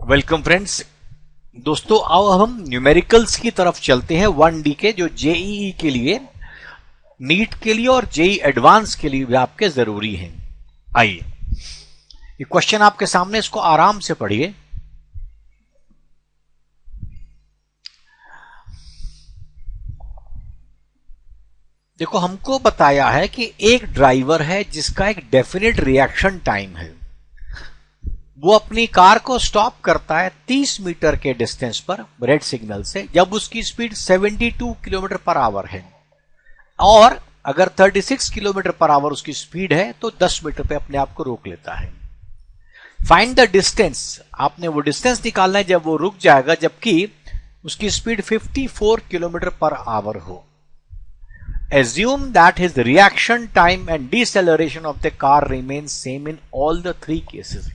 Welcome friends. दोस्तों आओ अब हम न्यूमेरिकल्स की तरफ चलते हैं 1D के, जो जेईई के लिए, नीट के लिए और जेईई एडवांस के लिए भी आपके जरूरी हैं। आइए, ये क्वेश्चन आपके सामने, इसको आराम से पढ़िए। देखो, हमको बताया है कि एक ड्राइवर है जिसका एक डेफिनेट रिएक्शन टाइम है। वो अपनी कार को स्टॉप करता है 30 मीटर के डिस्टेंस पर रेड सिग्नल से, जब उसकी स्पीड 72 किलोमीटर पर आवर है, और अगर 36 किलोमीटर पर आवर उसकी स्पीड है तो 10 मीटर पे अपने आप को रोक लेता है। फाइंड द डिस्टेंस, आपने वो डिस्टेंस निकालना है जब वो रुक जाएगा जबकि उसकी स्पीड 54 किलोमीटर पर आवर हो। Assume that his reaction time and deceleration of the car remains same in all the three cases.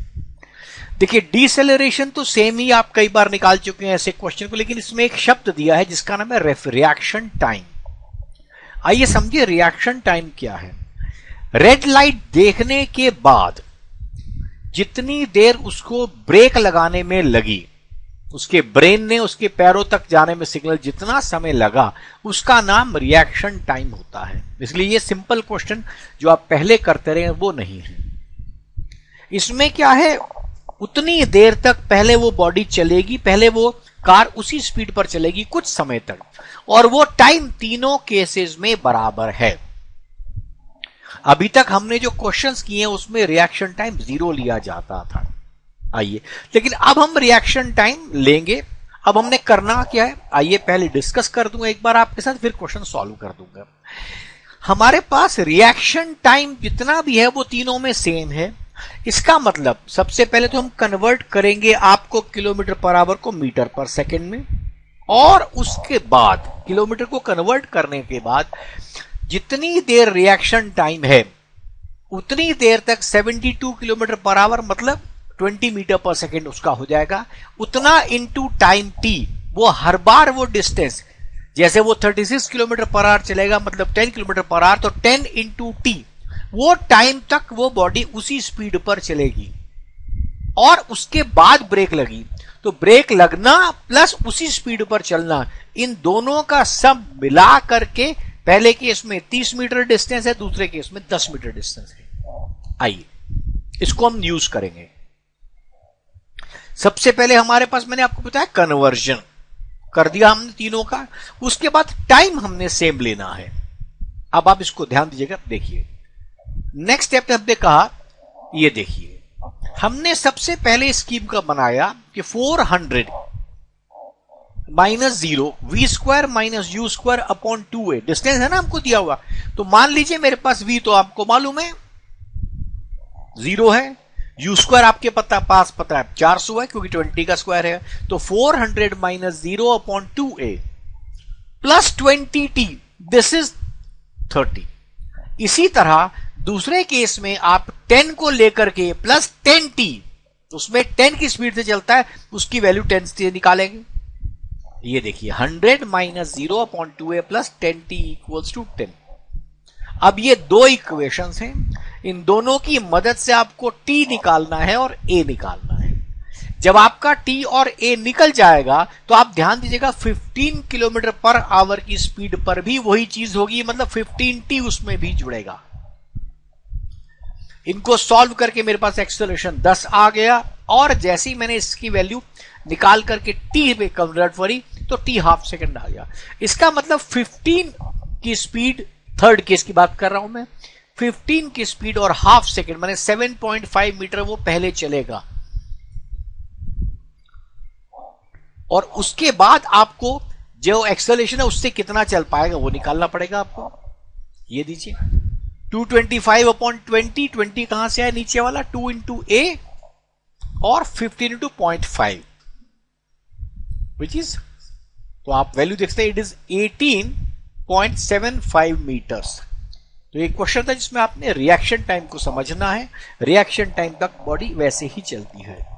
देखिए, डिसेलरेशन तो सेम ही आप कई बार निकाल चुके हैं ऐसे क्वेश्चन को, लेकिन इसमें एक शब्द दिया है जिसका नाम है रिएक्शन टाइम। आइए समझिए रिएक्शन टाइम क्या है। रेड लाइट देखने के बाद जितनी देर उसको ब्रेक लगाने में लगी, उसके ब्रेन ने उसके पैरों तक जाने में सिग्नल जितना समय लगा, उसका नाम रिएक्शन टाइम होता है। इसलिए ये सिंपल क्वेश्चन जो आप पहले करते रहे वो नहीं है। इसमें क्या है, उतनी देर तक पहले वो बॉडी चलेगी, पहले वो कार उसी स्पीड पर चलेगी कुछ समय तक, और वो टाइम तीनों केसेस में बराबर है। अभी तक हमने जो क्वेश्चंस किए हैं उसमें रिएक्शन टाइम 0 लिया जाता था। आइए, लेकिन अब हम रिएक्शन टाइम लेंगे। अब हमने करना क्या है, आइए पहले डिस्कस कर दूंगा एक बार आपके साथ, फिर क्वेश्चन सॉल्व कर दूंगा। हमारे पास रिएक्शन टाइम जितना भी है वो तीनों में सेम है। इसका मतलब सबसे पहले तो हम कन्वर्ट करेंगे आपको किलोमीटर पर आवर को मीटर पर सेकंड में, और उसके बाद किलोमीटर को कन्वर्ट करने के बाद जितनी देर रिएक्शन टाइम है उतनी देर तक 72 किलोमीटर पर आवर मतलब 20 मीटर पर सेकेंड उसका हो जाएगा। उतना इनटू टाइम टी, वो हर बार वो डिस्टेंस, जैसे वो 36 किलोमीटर पर आवर चलेगा मतलब 10 किलोमीटर पर आवर, तो 10 इंटू टी, वो टाइम तक वो बॉडी उसी स्पीड पर चलेगी। और उसके बाद ब्रेक लगी तो ब्रेक लगना प्लस उसी स्पीड पर चलना, इन दोनों का सब मिला करके पहले केस में 30 मीटर डिस्टेंस है, दूसरे केस में 10 मीटर डिस्टेंस है। आइए इसको हम यूज करेंगे। सबसे पहले हमारे पास, मैंने आपको बताया, कन्वर्जन कर दिया हमने तीनों का। उसके बाद टाइम हमने सेम लेना है। अब आप इसको ध्यान दीजिएगा, देखिए नेक्स्ट स्टेप हमने कहा, ये देखिए हमने सबसे पहले स्कीम का बनाया कि 400 minus 0 V square minus U square upon 2a, distance है ना हमको दिया हुआ। तो मान लीजिए मेरे पास v तो आपको मालूम है 0 है, यू स्क्वायर आपके पास पता है 400 है क्योंकि 20 का स्क्वायर है। तो 400 minus 0 upon 2a plus 20t, this is 30। इसी तरह दूसरे केस में आप 10 को लेकर के प्लस 10t, उसमें 10 की स्पीड से चलता है, उसकी वैल्यू 10 से निकालेंगे। ये देखिए 100 minus 0 upon 2a plus 10t equals to 10। अब ये दो इक्वेशंस हैं, इन दोनों की मदद से आपको t निकालना है और a निकालना है। जब आपका t और a निकल जाएगा तो आप ध्यान दीजिएगा 15 किलोमीटर पर आवर की स्पीड पर भी वही चीज होगी, मतलब 15t उसमें भी जुड़ेगा। इनको सॉल्व करके मेरे पास एक्सेलरेशन 10 आ गया, और जैसे ही मैंने इसकी वैल्यू निकाल करके t पे कन्वर्ट करी तो t हाफ सेकंड आ गया। इसका मतलब 15 की स्पीड, थर्ड केस की बात कर रहा हूं मैं, 15 की स्पीड और हाफ सेकंड माने 7.5 मीटर वो पहले चलेगा। और उसके बाद आपको जो एक्सेलरेशन है उससे कितना चल पाएगा वो निकालना पड़ेगा आपको। ये दीजिए 225 अपॉन 20, 20 कहां से आया नीचे वाला, 2 इंटू a और 15 इंटू 0.5 विच इज, तो आप वैल्यू देखते हैं, इट इज 18.75 मीटर्स। तो एक क्वेश्चन था जिसमें आपने रिएक्शन टाइम को समझना है। रिएक्शन टाइम तक बॉडी वैसे ही चलती है।